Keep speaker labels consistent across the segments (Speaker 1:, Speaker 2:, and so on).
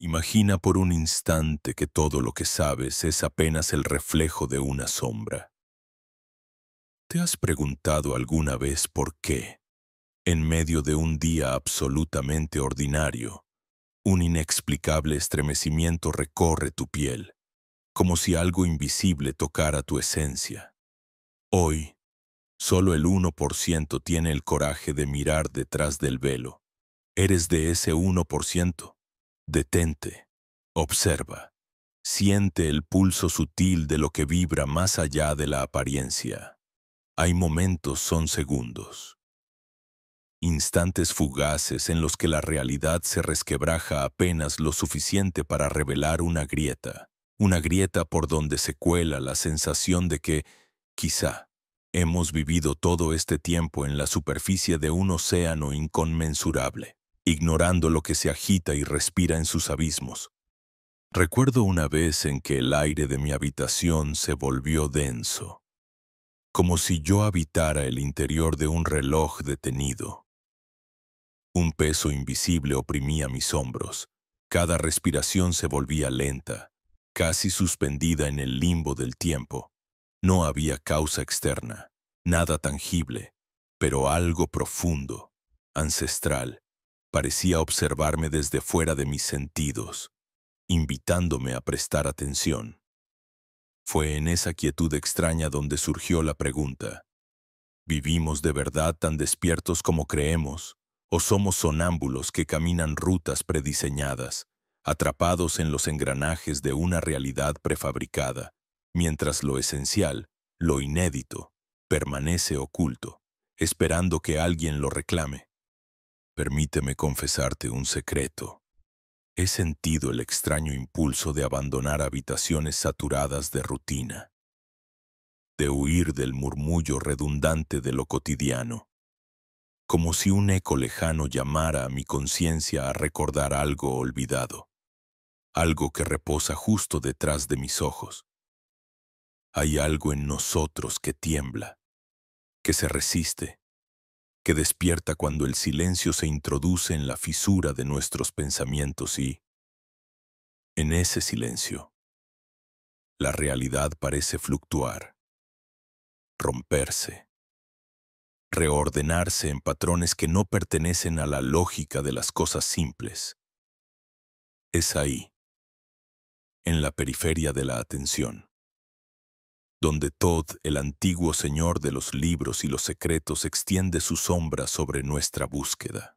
Speaker 1: Imagina por un instante que todo lo que sabes es apenas el reflejo de una sombra. ¿Te has preguntado alguna vez por qué, en medio de un día absolutamente ordinario, un inexplicable estremecimiento recorre tu piel, como si algo invisible tocara tu esencia? Hoy, solo el 1% tiene el coraje de mirar detrás del velo. ¿Eres de ese 1%? Detente, observa, siente el pulso sutil de lo que vibra más allá de la apariencia. Hay momentos, son segundos, instantes fugaces en los que la realidad se resquebraja apenas lo suficiente para revelar una grieta por donde se cuela la sensación de que, quizá, hemos vivido todo este tiempo en la superficie de un océano inconmensurable, ignorando lo que se agita y respira en sus abismos. Recuerdo una vez en que el aire de mi habitación se volvió denso, como si yo habitara el interior de un reloj detenido. Un peso invisible oprimía mis hombros. Cada respiración se volvía lenta, casi suspendida en el limbo del tiempo. No había causa externa, nada tangible, pero algo profundo, ancestral, parecía observarme desde fuera de mis sentidos, invitándome a prestar atención. Fue en esa quietud extraña donde surgió la pregunta: ¿vivimos de verdad tan despiertos como creemos? ¿O somos sonámbulos que caminan rutas prediseñadas, atrapados en los engranajes de una realidad prefabricada, mientras lo esencial, lo inédito, permanece oculto, esperando que alguien lo reclame? Permíteme confesarte un secreto. He sentido el extraño impulso de abandonar habitaciones saturadas de rutina, de huir del murmullo redundante de lo cotidiano, como si un eco lejano llamara a mi conciencia a recordar algo olvidado, algo que reposa justo detrás de mis ojos. Hay algo en nosotros que tiembla, que se resiste, que despierta cuando el silencio se introduce en la fisura de nuestros pensamientos y, en ese silencio, la realidad parece fluctuar, romperse, reordenarse en patrones que no pertenecen a la lógica de las cosas simples. Es ahí, en la periferia de la atención, donde Todd, el antiguo señor de los libros y los secretos, extiende su sombra sobre nuestra búsqueda.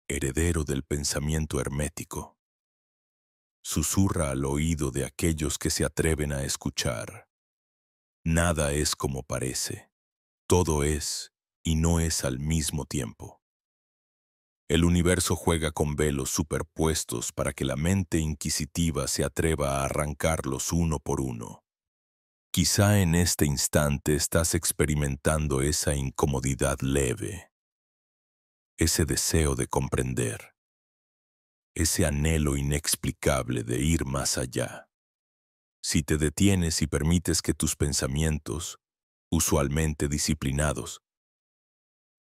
Speaker 1: Heredero del pensamiento hermético, susurra al oído de aquellos que se atreven a escuchar. Nada es como parece. Todo es y no es al mismo tiempo. El universo juega con velos superpuestos para que la mente inquisitiva se atreva a arrancarlos uno por uno. Quizá en este instante estás experimentando esa incomodidad leve, ese deseo de comprender, ese anhelo inexplicable de ir más allá. Si te detienes y permites que tus pensamientos, usualmente disciplinados,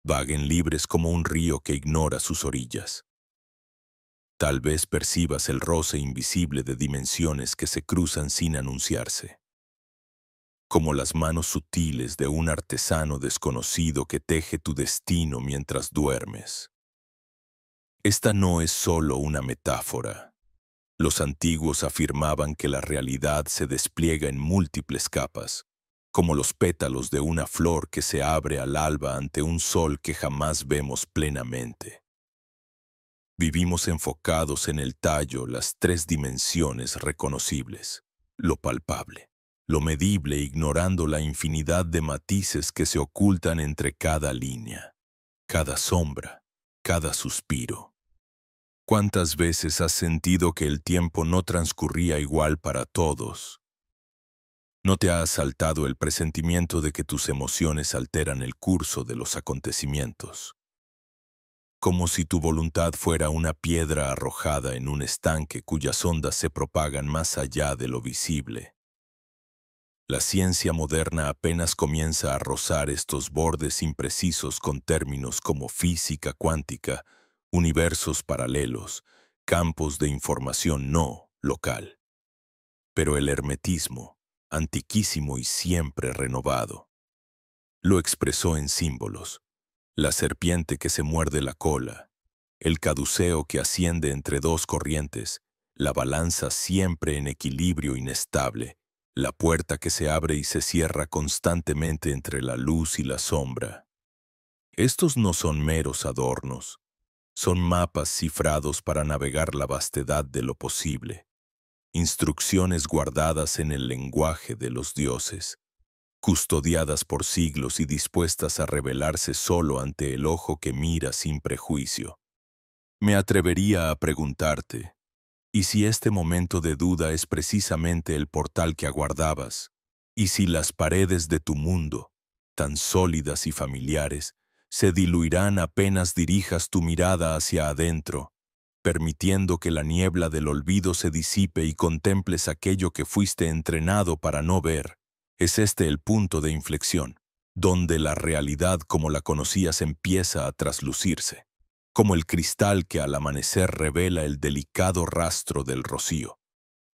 Speaker 1: vaguen libres como un río que ignora sus orillas, tal vez percibas el roce invisible de dimensiones que se cruzan sin anunciarse, como las manos sutiles de un artesano desconocido que teje tu destino mientras duermes. Esta no es solo una metáfora. Los antiguos afirmaban que la realidad se despliega en múltiples capas, como los pétalos de una flor que se abre al alba ante un sol que jamás vemos plenamente. Vivimos enfocados en el tallo, las tres dimensiones reconocibles, lo palpable, lo medible, ignorando la infinidad de matices que se ocultan entre cada línea, cada sombra, cada suspiro. ¿Cuántas veces has sentido que el tiempo no transcurría igual para todos? ¿No te ha asaltado el presentimiento de que tus emociones alteran el curso de los acontecimientos? Como si tu voluntad fuera una piedra arrojada en un estanque cuyas ondas se propagan más allá de lo visible. La ciencia moderna apenas comienza a rozar estos bordes imprecisos con términos como física cuántica, universos paralelos, campos de información no local. Pero el hermetismo, antiquísimo y siempre renovado, lo expresó en símbolos: la serpiente que se muerde la cola, el caduceo que asciende entre dos corrientes, la balanza siempre en equilibrio inestable, la puerta que se abre y se cierra constantemente entre la luz y la sombra. Estos no son meros adornos, son mapas cifrados para navegar la vastedad de lo posible, instrucciones guardadas en el lenguaje de los dioses, custodiadas por siglos y dispuestas a revelarse solo ante el ojo que mira sin prejuicio. Me atrevería a preguntarte, ¿y si este momento de duda es precisamente el portal que aguardabas? ¿Y si las paredes de tu mundo, tan sólidas y familiares, se diluirán apenas dirijas tu mirada hacia adentro, permitiendo que la niebla del olvido se disipe y contemples aquello que fuiste entrenado para no ver? Es este el punto de inflexión, donde la realidad como la conocías empieza a traslucirse, como el cristal que al amanecer revela el delicado rastro del rocío.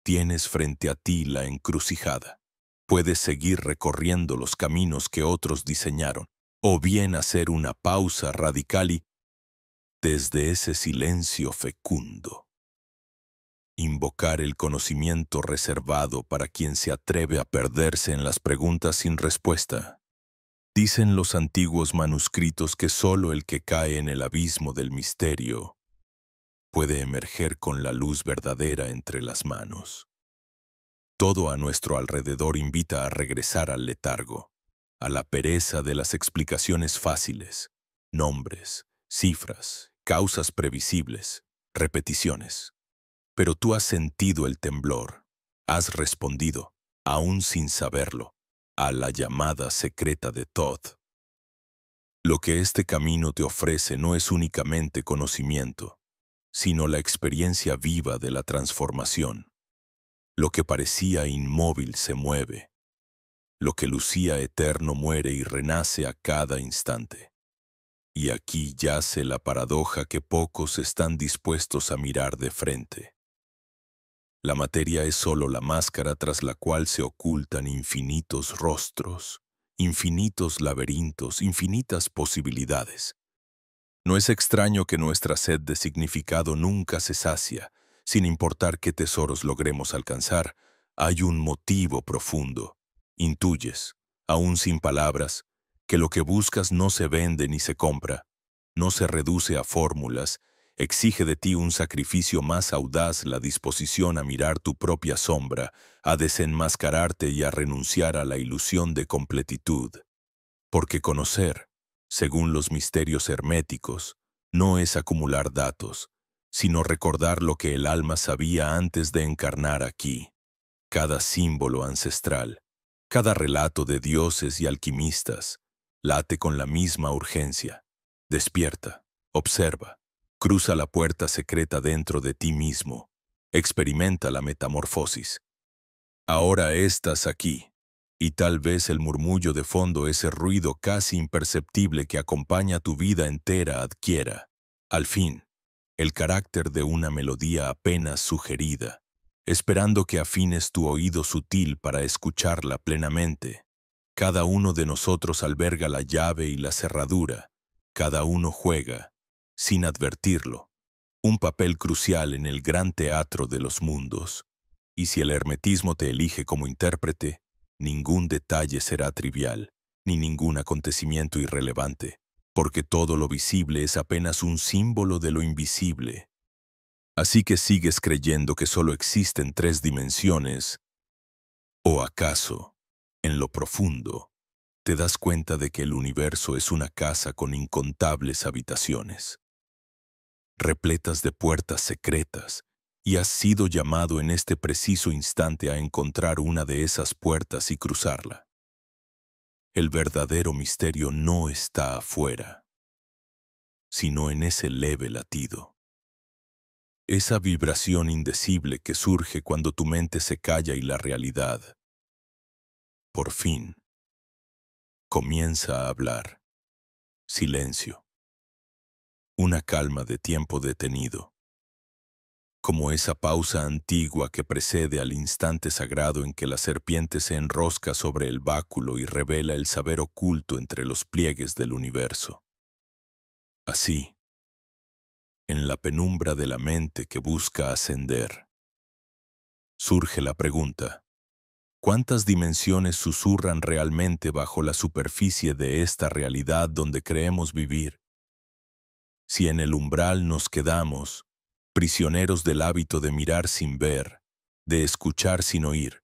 Speaker 1: Tienes frente a ti la encrucijada. Puedes seguir recorriendo los caminos que otros diseñaron, o bien hacer una pausa radical y, desde ese silencio fecundo, invocar el conocimiento reservado para quien se atreve a perderse en las preguntas sin respuesta. Dicen los antiguos manuscritos que solo el que cae en el abismo del misterio puede emerger con la luz verdadera entre las manos. Todo a nuestro alrededor invita a regresar al letargo, a la pereza de las explicaciones fáciles, nombres, cifras, causas previsibles, repeticiones. Pero tú has sentido el temblor, has respondido, aún sin saberlo, a la llamada secreta de Todd. Lo que este camino te ofrece no es únicamente conocimiento, sino la experiencia viva de la transformación. Lo que parecía inmóvil se mueve, lo que lucía eterno muere y renace a cada instante. Y aquí yace la paradoja que pocos están dispuestos a mirar de frente. La materia es solo la máscara tras la cual se ocultan infinitos rostros, infinitos laberintos, infinitas posibilidades. No es extraño que nuestra sed de significado nunca se sacia, sin importar qué tesoros logremos alcanzar. Hay un motivo profundo. Intuyes, aún sin palabras, que lo que buscas no se vende ni se compra, no se reduce a fórmulas, exige de ti un sacrificio más audaz, la disposición a mirar tu propia sombra, a desenmascararte y a renunciar a la ilusión de completitud. Porque conocer, según los misterios herméticos, no es acumular datos, sino recordar lo que el alma sabía antes de encarnar aquí. Cada símbolo ancestral, cada relato de dioses y alquimistas, late con la misma urgencia. Despierta, observa, cruza la puerta secreta dentro de ti mismo, experimenta la metamorfosis. Ahora estás aquí, y tal vez el murmullo de fondo, ese ruido casi imperceptible que acompaña tu vida entera, adquiera, al fin, el carácter de una melodía apenas sugerida, esperando que afines tu oído sutil para escucharla plenamente. Cada uno de nosotros alberga la llave y la cerradura, cada uno juega, sin advertirlo, un papel crucial en el gran teatro de los mundos. Y si el hermetismo te elige como intérprete, ningún detalle será trivial, ni ningún acontecimiento irrelevante, porque todo lo visible es apenas un símbolo de lo invisible. Así que sigues creyendo que solo existen tres dimensiones, ¿o acaso, en lo profundo, te das cuenta de que el universo es una casa con incontables habitaciones, repletas de puertas secretas, y has sido llamado en este preciso instante a encontrar una de esas puertas y cruzarla? El verdadero misterio no está afuera, sino en ese leve latido. Esa vibración indecible que surge cuando tu mente se calla y la realidad, por fin, comienza a hablar. Silencio. Una calma de tiempo detenido. como esa pausa antigua que precede al instante sagrado en que la serpiente se enrosca sobre el báculo y revela el saber oculto entre los pliegues del universo. Así, en la penumbra de la mente que busca ascender, surge la pregunta: ¿cuántas dimensiones susurran realmente bajo la superficie de esta realidad donde creemos vivir? Si en el umbral nos quedamos, prisioneros del hábito de mirar sin ver, de escuchar sin oír,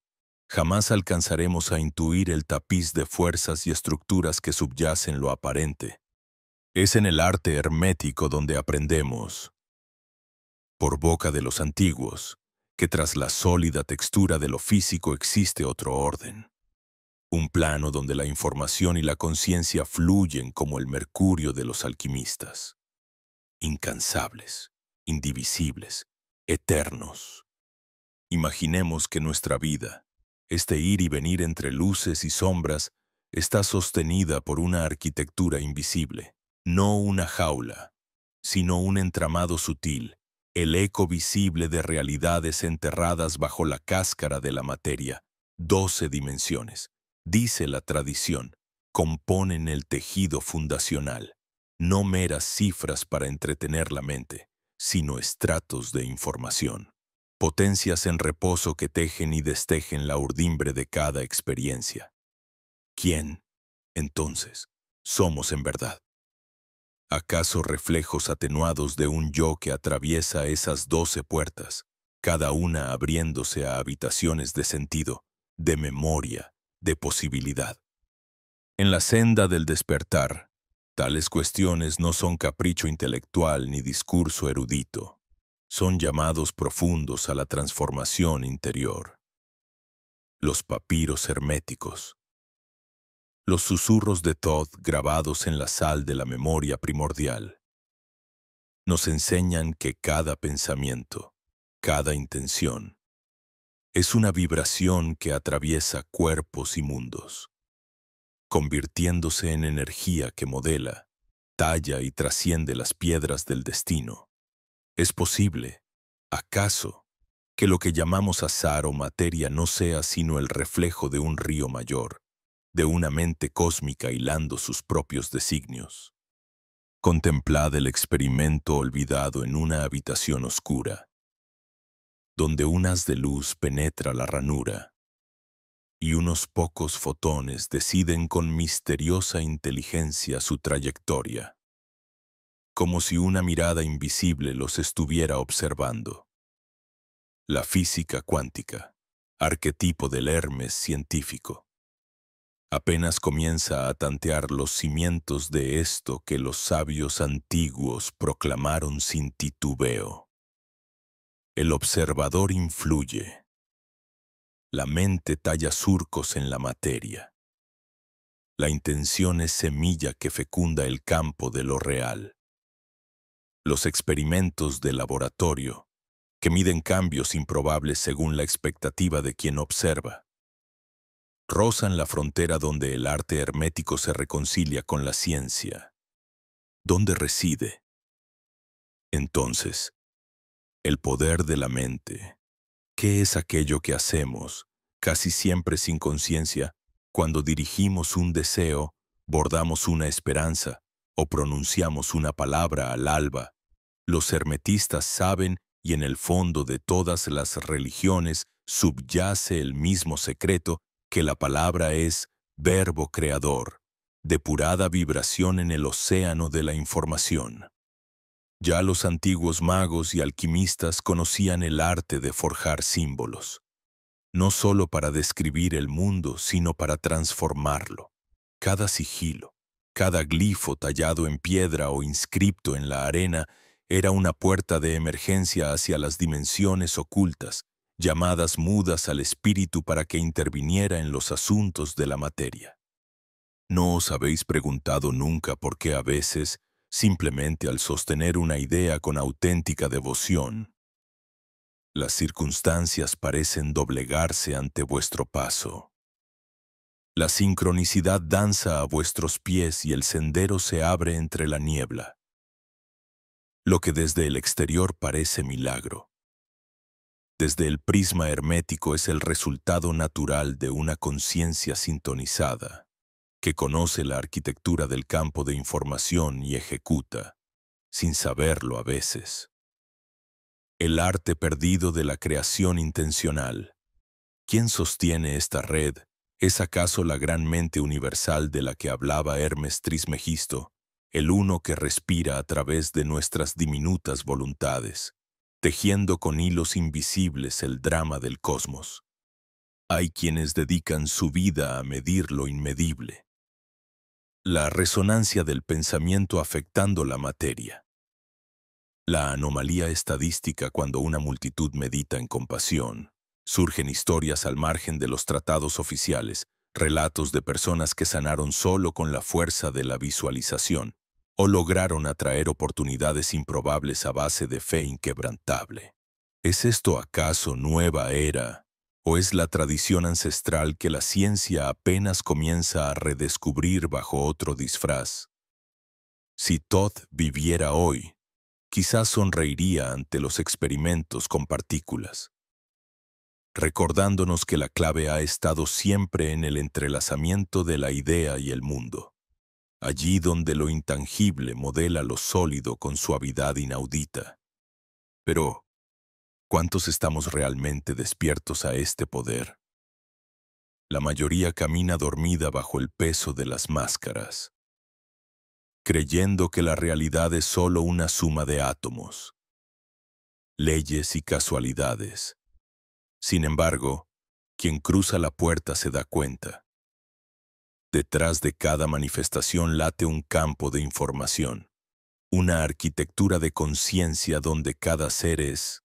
Speaker 1: jamás alcanzaremos a intuir el tapiz de fuerzas y estructuras que subyacen lo aparente. Es en el arte hermético donde aprendemos, por boca de los antiguos, que tras la sólida textura de lo físico existe otro orden. Un plano donde la información y la conciencia fluyen como el mercurio de los alquimistas. Incansables, indivisibles, eternos. Imaginemos que nuestra vida, este ir y venir entre luces y sombras, está sostenida por una arquitectura invisible, no una jaula, sino un entramado sutil, el eco visible de realidades enterradas bajo la cáscara de la materia. 12 dimensiones, dice la tradición, componen el tejido fundacional. No meras cifras para entretener la mente, sino estratos de información. Potencias en reposo que tejen y destejen la urdimbre de cada experiencia. ¿Quién, entonces, somos en verdad? ¿Acaso reflejos atenuados de un yo que atraviesa esas 12 puertas, cada una abriéndose a habitaciones de sentido, de memoria, de posibilidad? En la senda del despertar, tales cuestiones no son capricho intelectual ni discurso erudito. Son llamados profundos a la transformación interior. Los papiros herméticos. Los susurros de Thoth grabados en la sal de la memoria primordial. Nos enseñan que cada pensamiento, cada intención, es una vibración que atraviesa cuerpos y mundos, convirtiéndose en energía que modela, talla y trasciende las piedras del destino. ¿Es posible, acaso, que lo que llamamos azar o materia no sea sino el reflejo de un río mayor, de una mente cósmica hilando sus propios designios? Contemplad el experimento olvidado en una habitación oscura, donde un haz de luz penetra la ranura y unos pocos fotones deciden con misteriosa inteligencia su trayectoria, como si una mirada invisible los estuviera observando. La física cuántica, arquetipo del Hermes científico, apenas comienza a tantear los cimientos de esto que los sabios antiguos proclamaron sin titubeo. El observador influye. La mente talla surcos en la materia. La intención es semilla que fecunda el campo de lo real. Los experimentos de laboratorio, que miden cambios improbables según la expectativa de quien observa, rozan la frontera donde el arte hermético se reconcilia con la ciencia. ¿Dónde reside, entonces, el poder de la mente? ¿Qué es aquello que hacemos, casi siempre sin conciencia, cuando dirigimos un deseo, bordamos una esperanza o pronunciamos una palabra al alba? Los hermetistas saben, y en el fondo de todas las religiones subyace el mismo secreto, que la palabra es verbo creador, depurada vibración en el océano de la información. Ya los antiguos magos y alquimistas conocían el arte de forjar símbolos, no solo para describir el mundo, sino para transformarlo. Cada sigilo, cada glifo tallado en piedra o inscripto en la arena era una puerta de emergencia hacia las dimensiones ocultas, llamadas mudas al espíritu para que interviniera en los asuntos de la materia. ¿No os habéis preguntado nunca por qué a veces, simplemente al sostener una idea con auténtica devoción, las circunstancias parecen doblegarse ante vuestro paso? La sincronicidad danza a vuestros pies y el sendero se abre entre la niebla. Lo que desde el exterior parece milagro, desde el prisma hermético es el resultado natural de una conciencia sintonizada, que conoce la arquitectura del campo de información y ejecuta, sin saberlo a veces. El arte perdido de la creación intencional. ¿Quién sostiene esta red? ¿Es acaso la gran mente universal de la que hablaba Hermes Trismegisto, el uno que respira a través de nuestras diminutas voluntades, tejiendo con hilos invisibles el drama del cosmos? Hay quienes dedican su vida a medir lo inmedible. La resonancia del pensamiento afectando la materia. La anomalía estadística cuando una multitud medita en compasión. Surgen historias al margen de los tratados oficiales, relatos de personas que sanaron solo con la fuerza de la visualización, o lograron atraer oportunidades improbables a base de fe inquebrantable. ¿Es esto acaso nueva era, o es la tradición ancestral que la ciencia apenas comienza a redescubrir bajo otro disfraz? Si Todd viviera hoy, quizás sonreiría ante los experimentos con partículas, recordándonos que la clave ha estado siempre en el entrelazamiento de la idea y el mundo, allí donde lo intangible modela lo sólido con suavidad inaudita. Pero, ¿cuántos estamos realmente despiertos a este poder? La mayoría camina dormida bajo el peso de las máscaras, creyendo que la realidad es solo una suma de átomos, leyes y casualidades. Sin embargo, quien cruza la puerta se da cuenta. Detrás de cada manifestación late un campo de información, una arquitectura de conciencia donde cada ser es,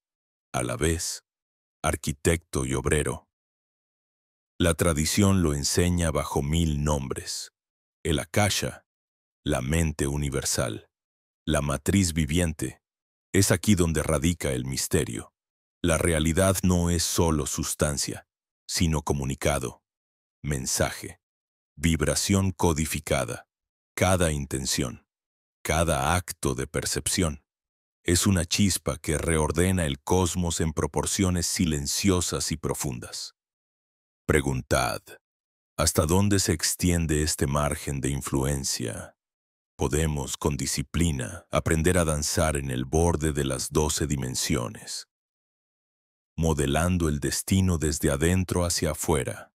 Speaker 1: a la vez, arquitecto y obrero. La tradición lo enseña bajo 1000 nombres. El Akasha, la mente universal, la matriz viviente. Es aquí donde radica el misterio. La realidad no es solo sustancia, sino comunicado, mensaje, vibración codificada. Cada intención, cada acto de percepción, es una chispa que reordena el cosmos en proporciones silenciosas y profundas. Preguntad, ¿hasta dónde se extiende este margen de influencia? Podemos, con disciplina, aprender a danzar en el borde de las 12 dimensiones, modelando el destino desde adentro hacia afuera.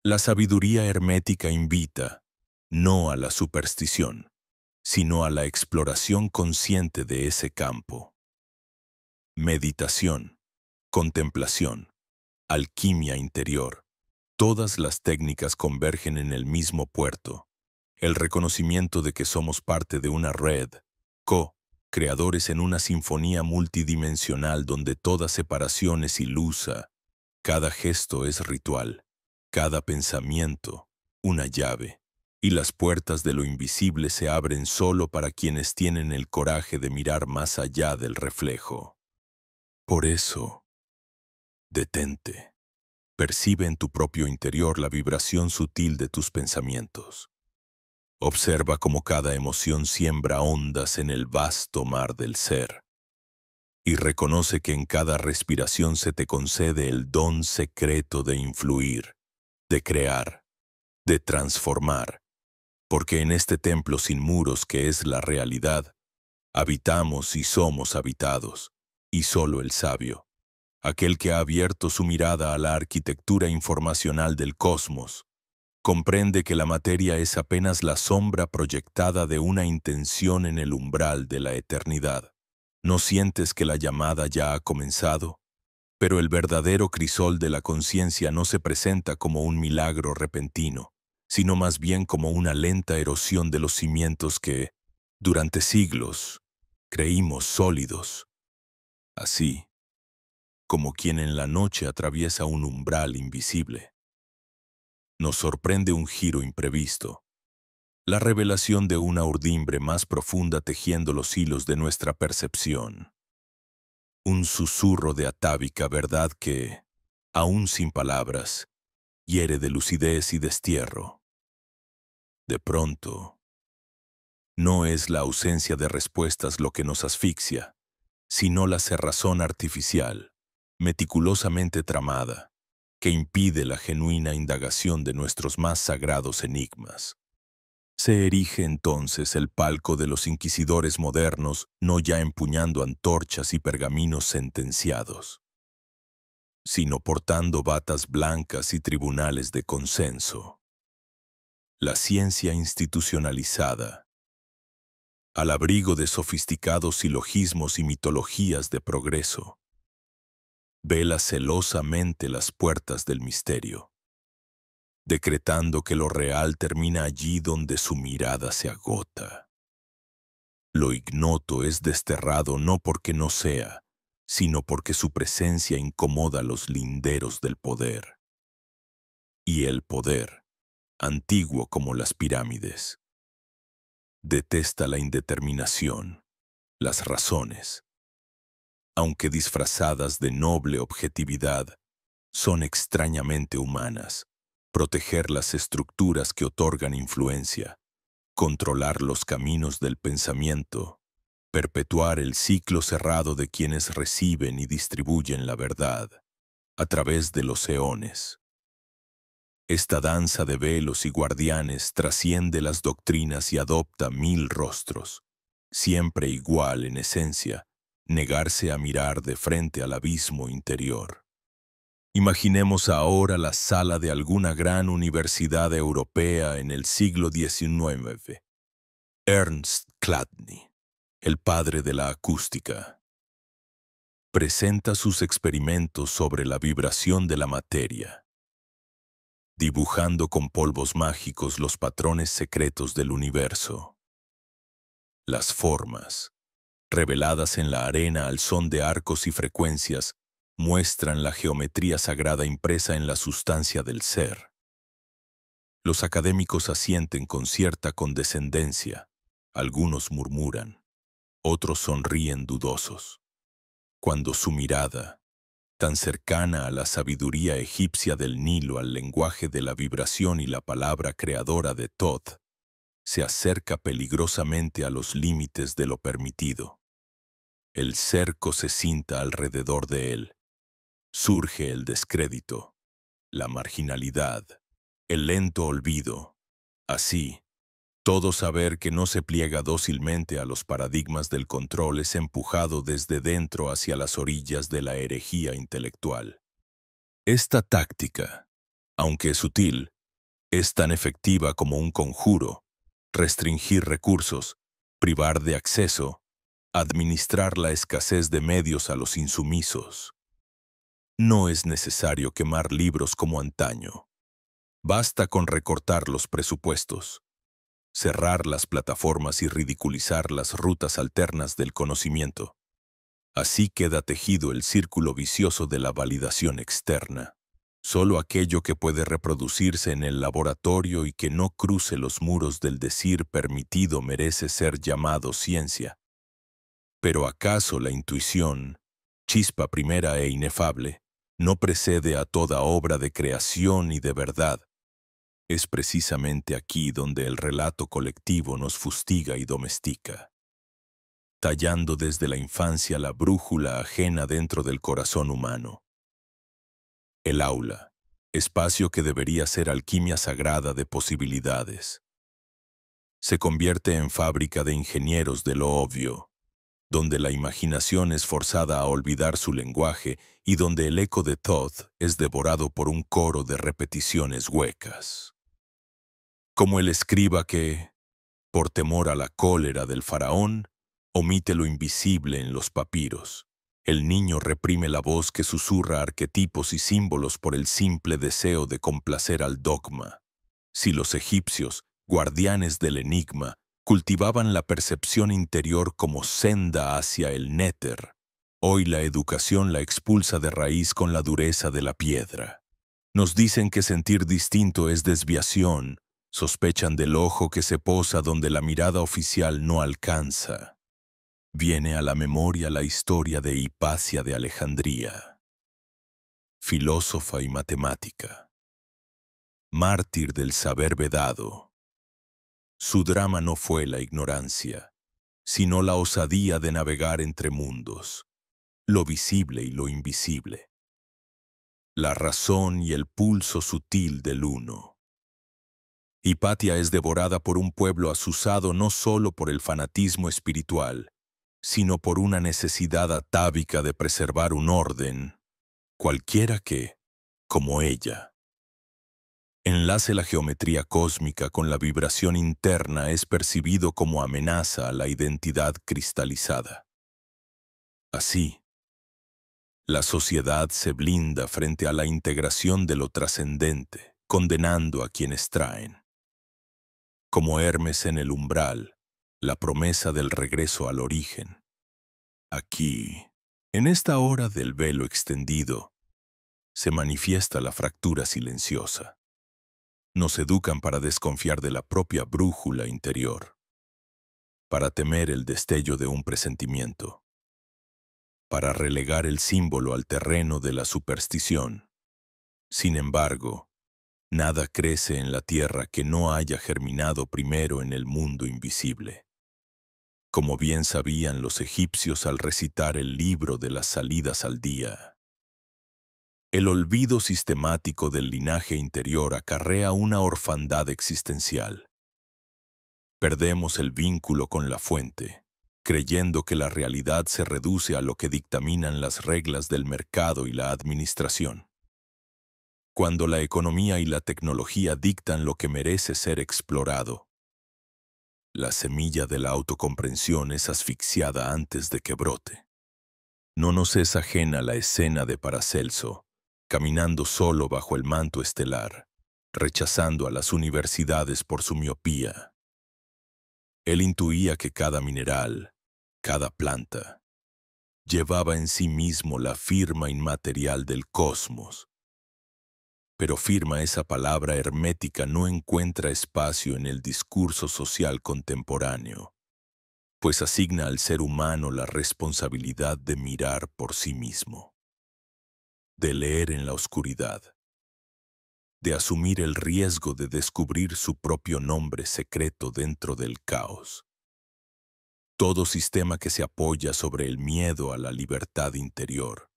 Speaker 1: La sabiduría hermética invita, no a la superstición, sino a la exploración consciente de ese campo. Meditación, contemplación, alquimia interior. Todas las técnicas convergen en el mismo puerto, el reconocimiento de que somos parte de una red, co-creadores en una sinfonía multidimensional donde toda separación es ilusa, cada gesto es ritual, cada pensamiento, una llave, y las puertas de lo invisible se abren solo para quienes tienen el coraje de mirar más allá del reflejo. Por eso, detente. Percibe en tu propio interior la vibración sutil de tus pensamientos. Observa cómo cada emoción siembra ondas en el vasto mar del ser. Y reconoce que en cada respiración se te concede el don secreto de influir, de crear, de transformar. Porque en este templo sin muros que es la realidad, habitamos y somos habitados, y solo el sabio, aquel que ha abierto su mirada a la arquitectura informacional del cosmos, comprende que la materia es apenas la sombra proyectada de una intención en el umbral de la eternidad. ¿No sientes que la llamada ya ha comenzado? Pero el verdadero crisol de la conciencia no se presenta como un milagro repentino, sino más bien como una lenta erosión de los cimientos que, durante siglos, creímos sólidos. Así, como quien en la noche atraviesa un umbral invisible. Nos sorprende un giro imprevisto, la revelación de una urdimbre más profunda tejiendo los hilos de nuestra percepción. Un susurro de atávica verdad que, aún sin palabras, hiere de lucidez y destierro. De pronto, no es la ausencia de respuestas lo que nos asfixia, sino la cerrazón artificial, meticulosamente tramada, que impide la genuina indagación de nuestros más sagrados enigmas. Se erige entonces el palco de los inquisidores modernos, no ya empuñando antorchas y pergaminos sentenciados, sino portando batas blancas y tribunales de consenso. La ciencia institucionalizada, al abrigo de sofisticados silogismos y mitologías de progreso, vela celosamente las puertas del misterio, decretando que lo real termina allí donde su mirada se agota. Lo ignoto es desterrado no porque no sea, sino porque su presencia incomoda los linderos del poder. Y el poder, antiguo como las pirámides, detesta la indeterminación, las razones, aunque disfrazadas de noble objetividad, son extrañamente humanas. Proteger las estructuras que otorgan influencia, controlar los caminos del pensamiento, perpetuar el ciclo cerrado de quienes reciben y distribuyen la verdad a través de los eones. Esta danza de velos y guardianes trasciende las doctrinas y adopta 1000 rostros, siempre igual en esencia, negarse a mirar de frente al abismo interior. Imaginemos ahora la sala de alguna gran universidad europea en el siglo XIX. Ernst Chladni, el padre de la acústica, presenta sus experimentos sobre la vibración de la materia, dibujando con polvos mágicos los patrones secretos del universo. Las formas, reveladas en la arena al son de arcos y frecuencias, muestran la geometría sagrada impresa en la sustancia del ser. Los académicos asienten con cierta condescendencia, algunos murmuran, otros sonríen dudosos, cuando su mirada, tan cercana a la sabiduría egipcia del Nilo, al lenguaje de la vibración y la palabra creadora de Thoth, se acerca peligrosamente a los límites de lo permitido. El cerco se cinta alrededor de él. Surge el descrédito, la marginalidad, el lento olvido. Así, todo saber que no se pliega dócilmente a los paradigmas del control es empujado desde dentro hacia las orillas de la herejía intelectual. Esta táctica, aunque sutil, es tan efectiva como un conjuro: restringir recursos, privar de acceso, administrar la escasez de medios a los insumisos. No es necesario quemar libros como antaño. Basta con recortar los presupuestos, cerrar las plataformas y ridiculizar las rutas alternas del conocimiento. Así queda tejido el círculo vicioso de la validación externa. Solo aquello que puede reproducirse en el laboratorio y que no cruce los muros del decir permitido merece ser llamado ciencia. Pero ¿acaso la intuición, chispa primera e inefable, no precede a toda obra de creación y de verdad? Es precisamente aquí donde el relato colectivo nos fustiga y domestica, tallando desde la infancia la brújula ajena dentro del corazón humano. El aula, espacio que debería ser alquimia sagrada de posibilidades, se convierte en fábrica de ingenieros de lo obvio, donde la imaginación es forzada a olvidar su lenguaje y donde el eco de Thoth es devorado por un coro de repeticiones huecas. Como el escriba que, por temor a la cólera del faraón, omite lo invisible en los papiros. El niño reprime la voz que susurra arquetipos y símbolos por el simple deseo de complacer al dogma. Si los egipcios, guardianes del enigma, cultivaban la percepción interior como senda hacia el néter, hoy la educación la expulsa de raíz con la dureza de la piedra. Nos dicen que sentir distinto es desviación, sospechan del ojo que se posa donde la mirada oficial no alcanza. Viene a la memoria la historia de Hipatia de Alejandría, filósofa y matemática, mártir del saber vedado. Su drama no fue la ignorancia, sino la osadía de navegar entre mundos. lo visible y lo invisible, la razón y el pulso sutil del uno. Hipatia es devorada por un pueblo asusado no solo por el fanatismo espiritual, sino por una necesidad atávica de preservar un orden, cualquiera que, como ella, enlace la geometría cósmica con la vibración interna es percibido como amenaza a la identidad cristalizada. Así, la sociedad se blinda frente a la integración de lo trascendente, condenando a quienes traen, como Hermes en el umbral, la promesa del regreso al origen. Aquí, en esta hora del velo extendido, se manifiesta la fractura silenciosa. Nos educan para desconfiar de la propia brújula interior, para temer el destello de un presentimiento, para relegar el símbolo al terreno de la superstición. Sin embargo, nada crece en la tierra que no haya germinado primero en el mundo invisible. Como bien sabían los egipcios al recitar el libro de las salidas al día. El olvido sistemático del linaje interior acarrea una orfandad existencial. Perdemos el vínculo con la fuente, creyendo que la realidad se reduce a lo que dictaminan las reglas del mercado y la administración. Cuando la economía y la tecnología dictan lo que merece ser explorado, la semilla de la autocomprensión es asfixiada antes de que brote. No nos es ajena la escena de Paracelso, caminando solo bajo el manto estelar, rechazando a las universidades por su miopía. Él intuía que cada mineral, cada planta, llevaba en sí mismo la firma inmaterial del cosmos. Pero firma esa palabra hermética no encuentra espacio en el discurso social contemporáneo, pues asigna al ser humano la responsabilidad de mirar por sí mismo, de leer en la oscuridad, de asumir el riesgo de descubrir su propio nombre secreto dentro del caos. Todo sistema que se apoya sobre el miedo a la libertad interior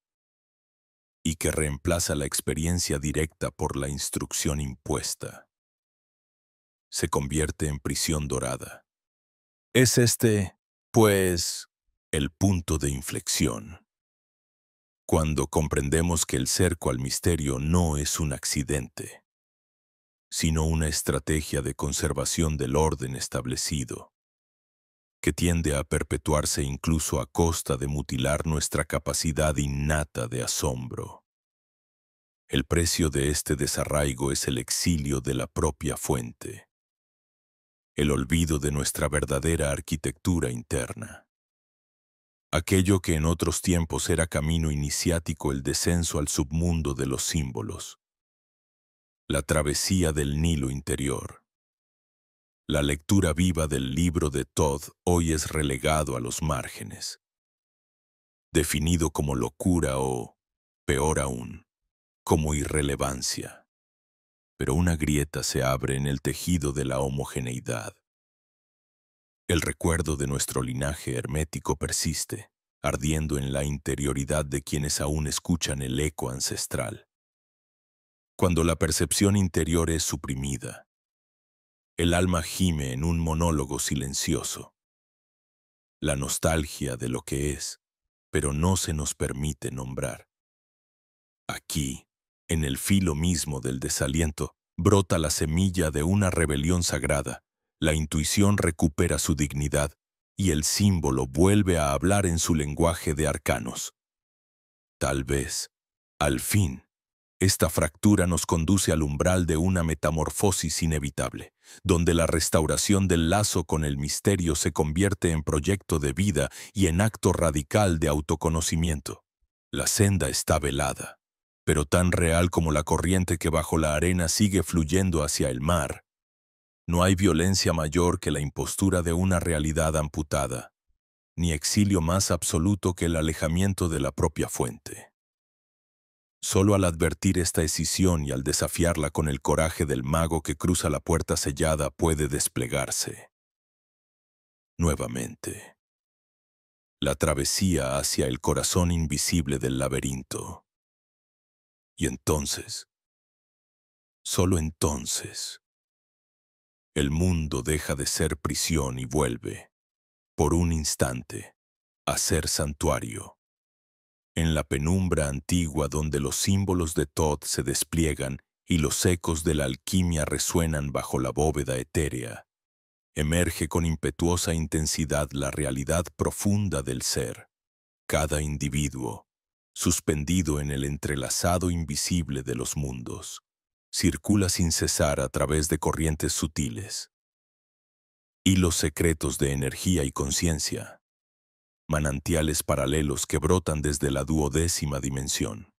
Speaker 1: y que reemplaza la experiencia directa por la instrucción impuesta, se convierte en prisión dorada. Es este, pues, el punto de inflexión. Cuando comprendemos que el cerco al misterio no es un accidente, sino una estrategia de conservación del orden establecido, que tiende a perpetuarse incluso a costa de mutilar nuestra capacidad innata de asombro. El precio de este desarraigo es el exilio de la propia fuente, el olvido de nuestra verdadera arquitectura interna. Aquello que en otros tiempos era camino iniciático, el descenso al submundo de los símbolos, la travesía del Nilo interior. La lectura viva del libro de Todd hoy es relegado a los márgenes, definido como locura o, peor aún, como irrelevancia. Pero una grieta se abre en el tejido de la homogeneidad. El recuerdo de nuestro linaje hermético persiste, ardiendo en la interioridad de quienes aún escuchan el eco ancestral. Cuando la percepción interior es suprimida, el alma gime en un monólogo silencioso. La nostalgia de lo que es, pero no se nos permite nombrar. Aquí, en el filo mismo del desaliento, brota la semilla de una rebelión sagrada. La intuición recupera su dignidad y el símbolo vuelve a hablar en su lenguaje de arcanos. Tal vez, al fin, esta fractura nos conduce al umbral de una metamorfosis inevitable, donde la restauración del lazo con el misterio se convierte en proyecto de vida y en acto radical de autoconocimiento. La senda está velada, pero tan real como la corriente que bajo la arena sigue fluyendo hacia el mar. No hay violencia mayor que la impostura de una realidad amputada, ni exilio más absoluto que el alejamiento de la propia fuente. Solo al advertir esta escisión y al desafiarla con el coraje del mago que cruza la puerta sellada puede desplegarse nuevamente. la travesía hacia el corazón invisible del laberinto. Y entonces, solo entonces, el mundo deja de ser prisión y vuelve, por un instante, a ser santuario. En la penumbra antigua donde los símbolos de Thoth se despliegan y los ecos de la alquimia resuenan bajo la bóveda etérea, emerge con impetuosa intensidad la realidad profunda del ser. Cada individuo, suspendido en el entrelazado invisible de los mundos, circula sin cesar a través de corrientes sutiles, hilos secretos de energía y conciencia, manantiales paralelos que brotan desde la duodécima dimensión.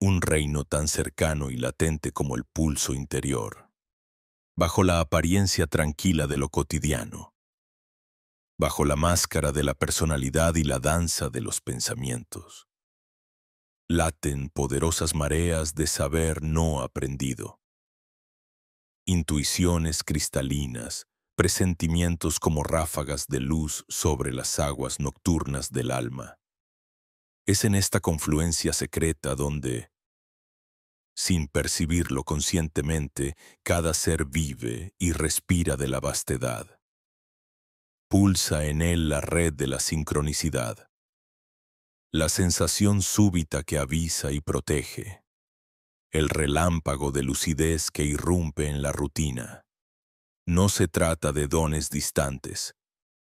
Speaker 1: Un reino tan cercano y latente como el pulso interior, bajo la apariencia tranquila de lo cotidiano, bajo la máscara de la personalidad y la danza de los pensamientos. Laten poderosas mareas de saber no aprendido. Intuiciones cristalinas, presentimientos como ráfagas de luz sobre las aguas nocturnas del alma. Es en esta confluencia secreta donde, sin percibirlo conscientemente, cada ser vive y respira de la vastedad. Pulsa en él la red de la sincronicidad, la sensación súbita que avisa y protege, el relámpago de lucidez que irrumpe en la rutina. No se trata de dones distantes,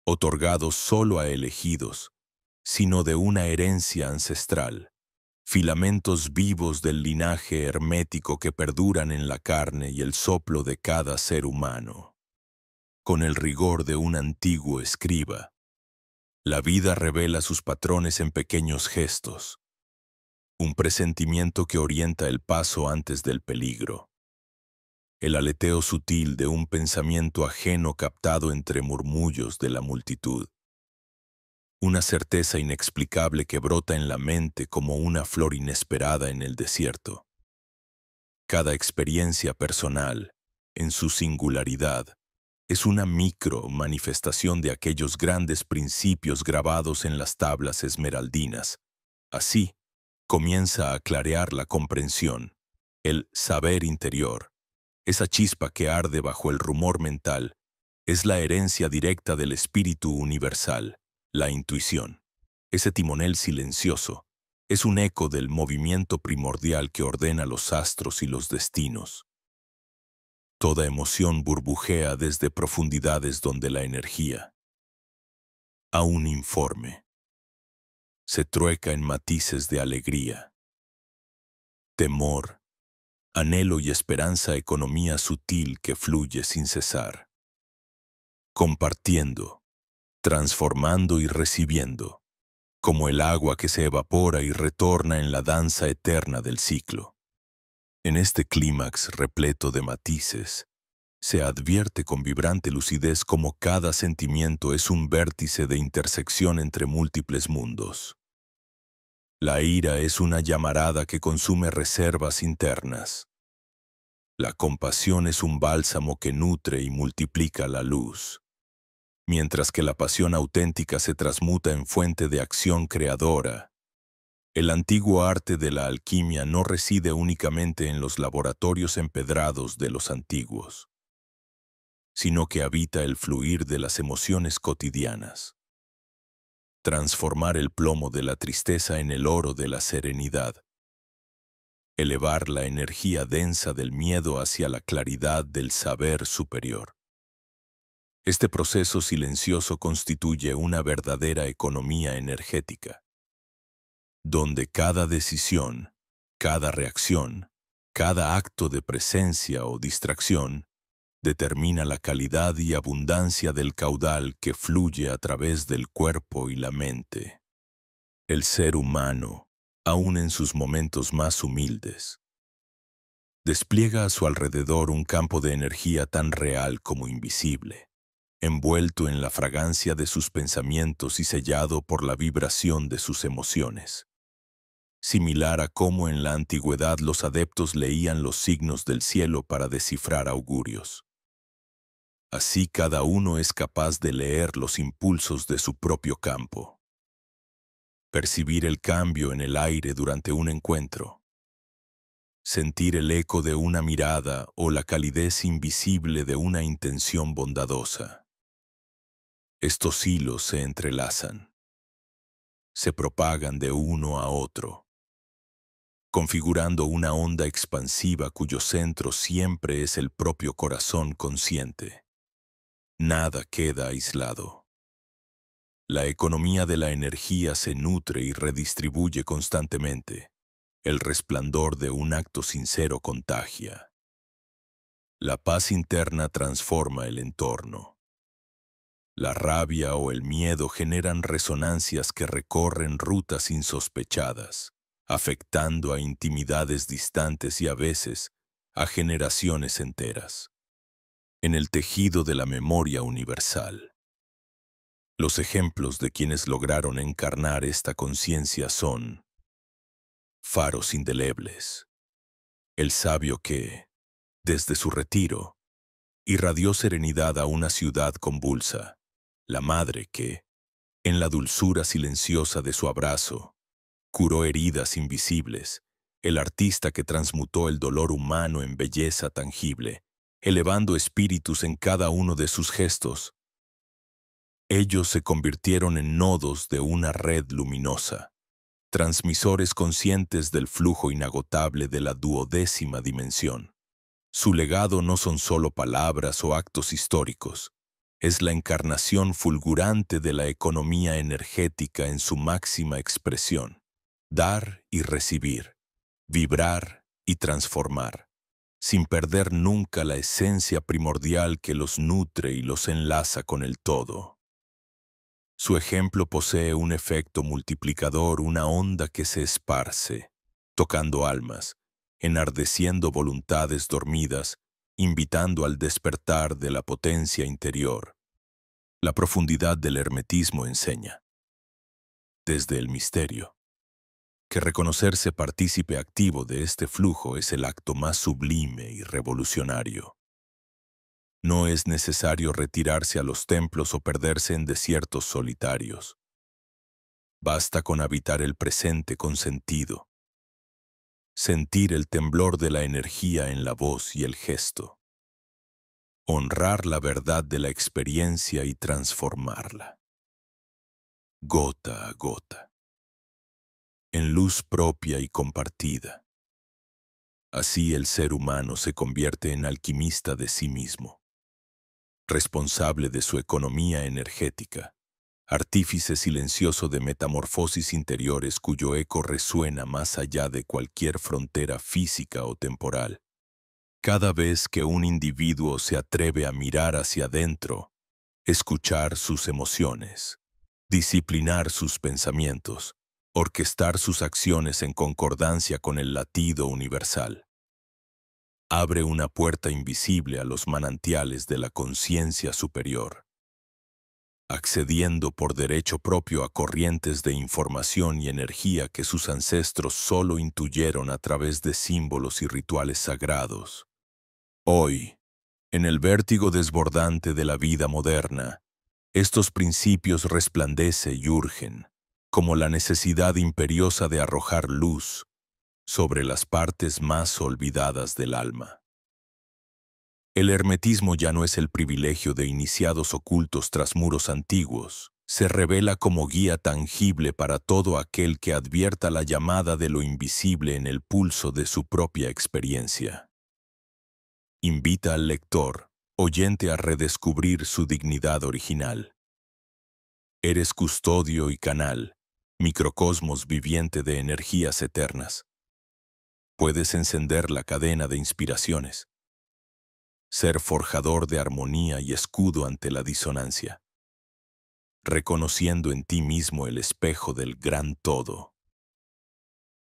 Speaker 1: otorgados solo a elegidos, sino de una herencia ancestral, filamentos vivos del linaje hermético que perduran en la carne y el soplo de cada ser humano. Con el rigor de un antiguo escriba, la vida revela sus patrones en pequeños gestos, un presentimiento que orienta el paso antes del peligro, el aleteo sutil de un pensamiento ajeno captado entre murmullos de la multitud, una certeza inexplicable que brota en la mente como una flor inesperada en el desierto. Cada experiencia personal, en su singularidad, es una micro manifestación de aquellos grandes principios grabados en las tablas esmeraldinas. Así, comienza a clarear la comprensión, el saber interior. Esa chispa que arde bajo el rumor mental es la herencia directa del espíritu universal, la intuición. Ese timonel silencioso es un eco del movimiento primordial que ordena los astros y los destinos. Toda emoción burbujea desde profundidades donde la energía, aún informe, se trueca en matices de alegría, temor, anhelo y esperanza, economía sutil que fluye sin cesar, compartiendo, transformando y recibiendo, como el agua que se evapora y retorna en la danza eterna del ciclo. En este clímax repleto de matices, se advierte con vibrante lucidez cómo cada sentimiento es un vértice de intersección entre múltiples mundos. La ira es una llamarada que consume reservas internas. La compasión es un bálsamo que nutre y multiplica la luz, mientras que la pasión auténtica se transmuta en fuente de acción creadora. El antiguo arte de la alquimia no reside únicamente en los laboratorios empedrados de los antiguos, sino que habita el fluir de las emociones cotidianas. Transformar el plomo de la tristeza en el oro de la serenidad. Elevar la energía densa del miedo hacia la claridad del saber superior. Este proceso silencioso constituye una verdadera economía energética, donde cada decisión, cada reacción, cada acto de presencia o distracción determina la calidad y abundancia del caudal que fluye a través del cuerpo y la mente. El ser humano, aun en sus momentos más humildes, despliega a su alrededor un campo de energía tan real como invisible, envuelto en la fragancia de sus pensamientos y sellado por la vibración de sus emociones. Similar a cómo en la antigüedad los adeptos leían los signos del cielo para descifrar augurios. Así cada uno es capaz de leer los impulsos de su propio campo. percibir el cambio en el aire durante un encuentro, sentir el eco de una mirada o la calidez invisible de una intención bondadosa. Estos hilos se entrelazan, se propagan de uno a otro, configurando una onda expansiva cuyo centro siempre es el propio corazón consciente. Nada queda aislado. La economía de la energía se nutre y redistribuye constantemente. El resplandor de un acto sincero contagia. La paz interna transforma el entorno. La rabia o el miedo generan resonancias que recorren rutas insospechadas, afectando a intimidades distantes y a veces a generaciones enteras. En el tejido de la memoria universal. Los ejemplos de quienes lograron encarnar esta conciencia son faros indelebles. El sabio que, desde su retiro, irradió serenidad a una ciudad convulsa. La madre que, en la dulzura silenciosa de su abrazo, curó heridas invisibles. El artista que transmutó el dolor humano en belleza tangible, elevando espíritus en cada uno de sus gestos. Ellos se convirtieron en nodos de una red luminosa, transmisores conscientes del flujo inagotable de la duodécima dimensión. Su legado no son solo palabras o actos históricos, es la encarnación fulgurante de la economía energética en su máxima expresión. Dar y recibir, vibrar y transformar, sin perder nunca la esencia primordial que los nutre y los enlaza con el todo. Su ejemplo posee un efecto multiplicador, una onda que se esparce, tocando almas, enardeciendo voluntades dormidas, invitando al despertar de la potencia interior. La profundidad del hermetismo enseña, desde el misterio, que reconocerse partícipe activo de este flujo es el acto más sublime y revolucionario. No es necesario retirarse a los templos o perderse en desiertos solitarios. Basta con habitar el presente con sentido, sentir el temblor de la energía en la voz y el gesto, honrar la verdad de la experiencia y transformarla, gota a gota, en luz propia y compartida. Así el ser humano se convierte en alquimista de sí mismo, responsable de su economía energética, artífice silencioso de metamorfosis interiores cuyo eco resuena más allá de cualquier frontera física o temporal. Cada vez que un individuo se atreve a mirar hacia adentro, escuchar sus emociones, disciplinar sus pensamientos, orquestar sus acciones en concordancia con el latido universal, abre una puerta invisible a los manantiales de la conciencia superior, accediendo por derecho propio a corrientes de información y energía que sus ancestros solo intuyeron a través de símbolos y rituales sagrados. Hoy, en el vértigo desbordante de la vida moderna, estos principios resplandecen y urgen, como la necesidad imperiosa de arrojar luz sobre las partes más olvidadas del alma. El hermetismo ya no es el privilegio de iniciados ocultos tras muros antiguos. Se revela como guía tangible para todo aquel que advierta la llamada de lo invisible en el pulso de su propia experiencia. Invita al lector, oyente, a redescubrir su dignidad original. Eres custodio y canal, microcosmos viviente de energías eternas. Puedes encender la cadena de inspiraciones, ser forjador de armonía y escudo ante la disonancia, reconociendo en ti mismo el espejo del gran todo.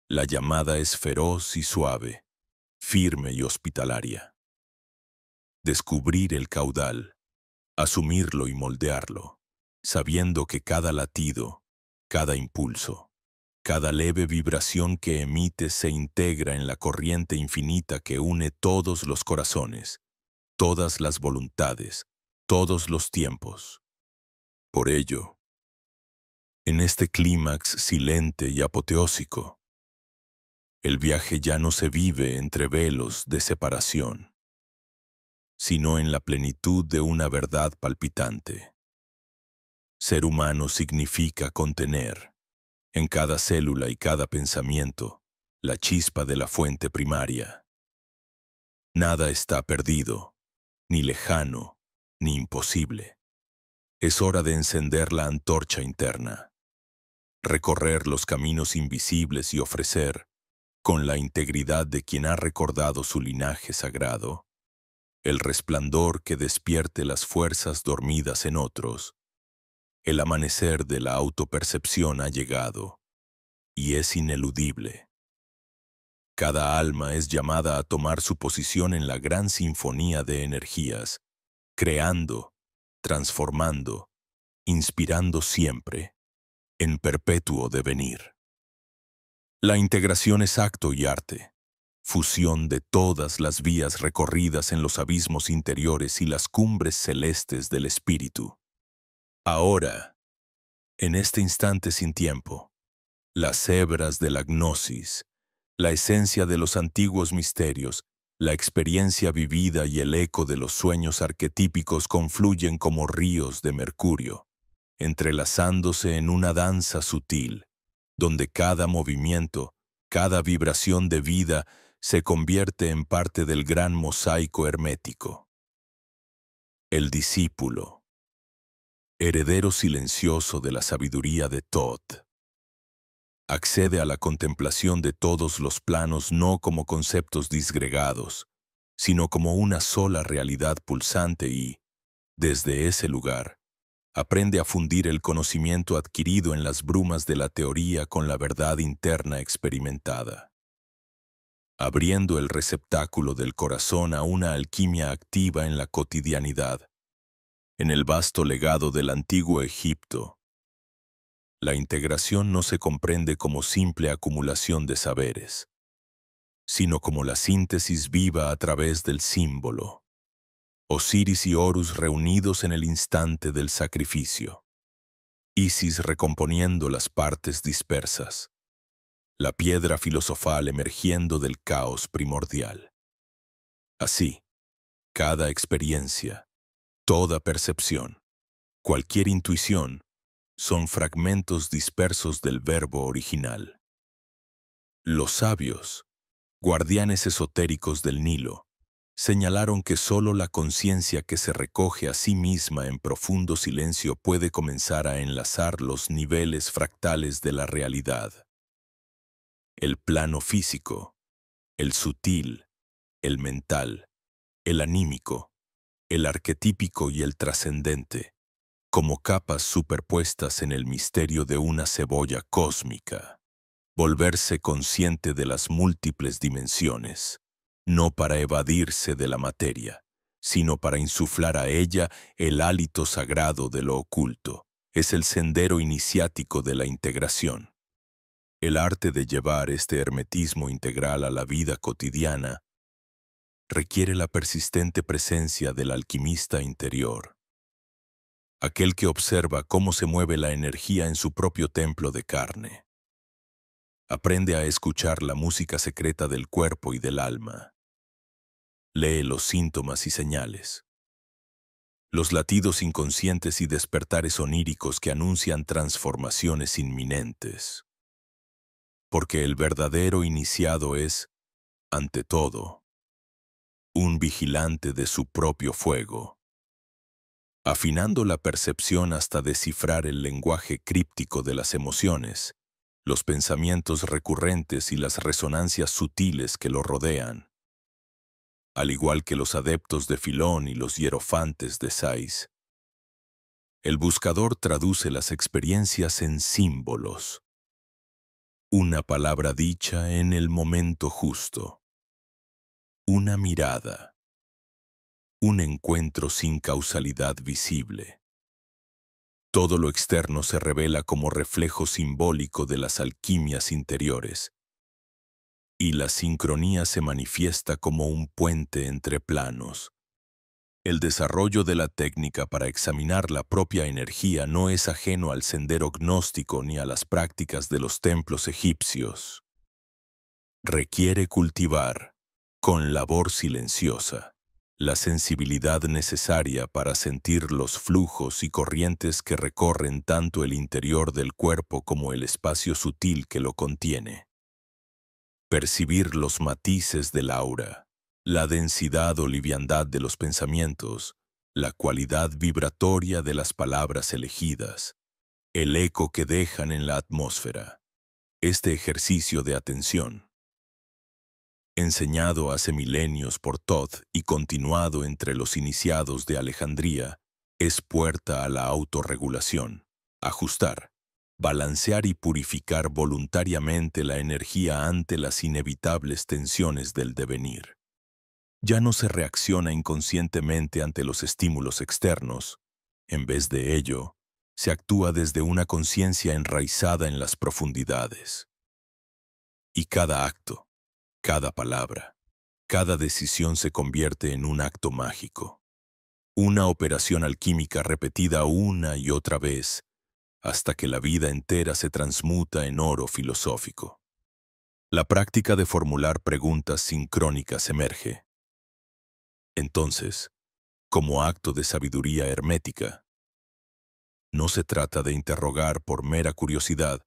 Speaker 1: La llamada es feroz y suave, firme y hospitalaria. Descubrir el caudal, asumirlo y moldearlo, sabiendo que cada latido, cada impulso, cada leve vibración que emite se integra en la corriente infinita que une todos los corazones, todas las voluntades, todos los tiempos. Por ello, En este clímax silente y apoteósico, el viaje ya no se vive entre velos de separación, sino en la plenitud de una verdad palpitante. Ser humano significa contener, en cada célula y cada pensamiento, la chispa de la fuente primaria. Nada está perdido, ni lejano, ni imposible. Es hora de encender la antorcha interna, recorrer los caminos invisibles y ofrecer, con la integridad de quien ha recordado su linaje sagrado, el resplandor que despierte las fuerzas dormidas en otros. El amanecer de la autopercepción ha llegado, y es ineludible. Cada alma es llamada a tomar su posición en la gran sinfonía de energías, creando, transformando, inspirando siempre, en perpetuo devenir. La integración es acto y arte, fusión de todas las vías recorridas en los abismos interiores y las cumbres celestes del espíritu. Ahora, en este instante sin tiempo, las hebras de la gnosis, la esencia de los antiguos misterios, la experiencia vivida y el eco de los sueños arquetípicos confluyen como ríos de mercurio, entrelazándose en una danza sutil, donde cada movimiento, cada vibración de vida se convierte en parte del gran mosaico hermético. El discípulo, heredero silencioso de la sabiduría de Thoth, accede a la contemplación de todos los planos no como conceptos disgregados, sino como una sola realidad pulsante y, desde ese lugar, aprende a fundir el conocimiento adquirido en las brumas de la teoría con la verdad interna experimentada, abriendo el receptáculo del corazón a una alquimia activa en la cotidianidad. En el vasto legado del antiguo Egipto, la integración no se comprende como simple acumulación de saberes, sino como la síntesis viva a través del símbolo. Osiris y Horus reunidos en el instante del sacrificio. Isis recomponiendo las partes dispersas. La piedra filosofal emergiendo del caos primordial. Así, cada experiencia, toda percepción, cualquier intuición, son fragmentos dispersos del verbo original. Los sabios, guardianes esotéricos del Nilo, señalaron que sólo la conciencia que se recoge a sí misma en profundo silencio puede comenzar a enlazar los niveles fractales de la realidad. El plano físico, el sutil, el mental, el anímico, el arquetípico y el trascendente, como capas superpuestas en el misterio de una cebolla cósmica. Volverse consciente de las múltiples dimensiones, no para evadirse de la materia, sino para insuflar a ella el hálito sagrado de lo oculto, es el sendero iniciático de la integración. El arte de llevar este hermetismo integral a la vida cotidiana requiere la persistente presencia del alquimista interior, aquel que observa cómo se mueve la energía en su propio templo de carne. Aprende a escuchar la música secreta del cuerpo y del alma. Lee los síntomas y señales, los latidos inconscientes y despertares oníricos que anuncian transformaciones inminentes. Porque el verdadero iniciado es, ante todo, un vigilante de su propio fuego, afinando la percepción hasta descifrar el lenguaje críptico de las emociones, los pensamientos recurrentes y las resonancias sutiles que lo rodean. Al igual que los adeptos de Filón y los hierofantes de Sais, el buscador traduce las experiencias en símbolos. Una palabra dicha en el momento justo. Una mirada. Un encuentro sin causalidad visible. Todo lo externo se revela como reflejo simbólico de las alquimias interiores, y la sincronía se manifiesta como un puente entre planos, El desarrollo de la técnica para examinar la propia energía no es ajeno al sendero gnóstico ni a las prácticas de los templos egipcios. Requiere cultivar, con labor silenciosa, la sensibilidad necesaria para sentir los flujos y corrientes que recorren tanto el interior del cuerpo como el espacio sutil que lo contiene. Percibir los matices del aura, la densidad o liviandad de los pensamientos, la cualidad vibratoria de las palabras elegidas, el eco que dejan en la atmósfera. Este ejercicio de atención, enseñado hace milenios por Thoth y continuado entre los iniciados de Alejandría, es puerta a la autorregulación, ajustar, balancear y purificar voluntariamente la energía ante las inevitables tensiones del devenir. Ya no se reacciona inconscientemente ante los estímulos externos. En vez de ello, se actúa desde una conciencia enraizada en las profundidades. Y cada acto, cada palabra, cada decisión se convierte en un acto mágico. Una operación alquímica repetida una y otra vez, hasta que la vida entera se transmuta en oro filosófico. La práctica de formular preguntas sincrónicas emerge. Entonces, como acto de sabiduría hermética, no se trata de interrogar por mera curiosidad,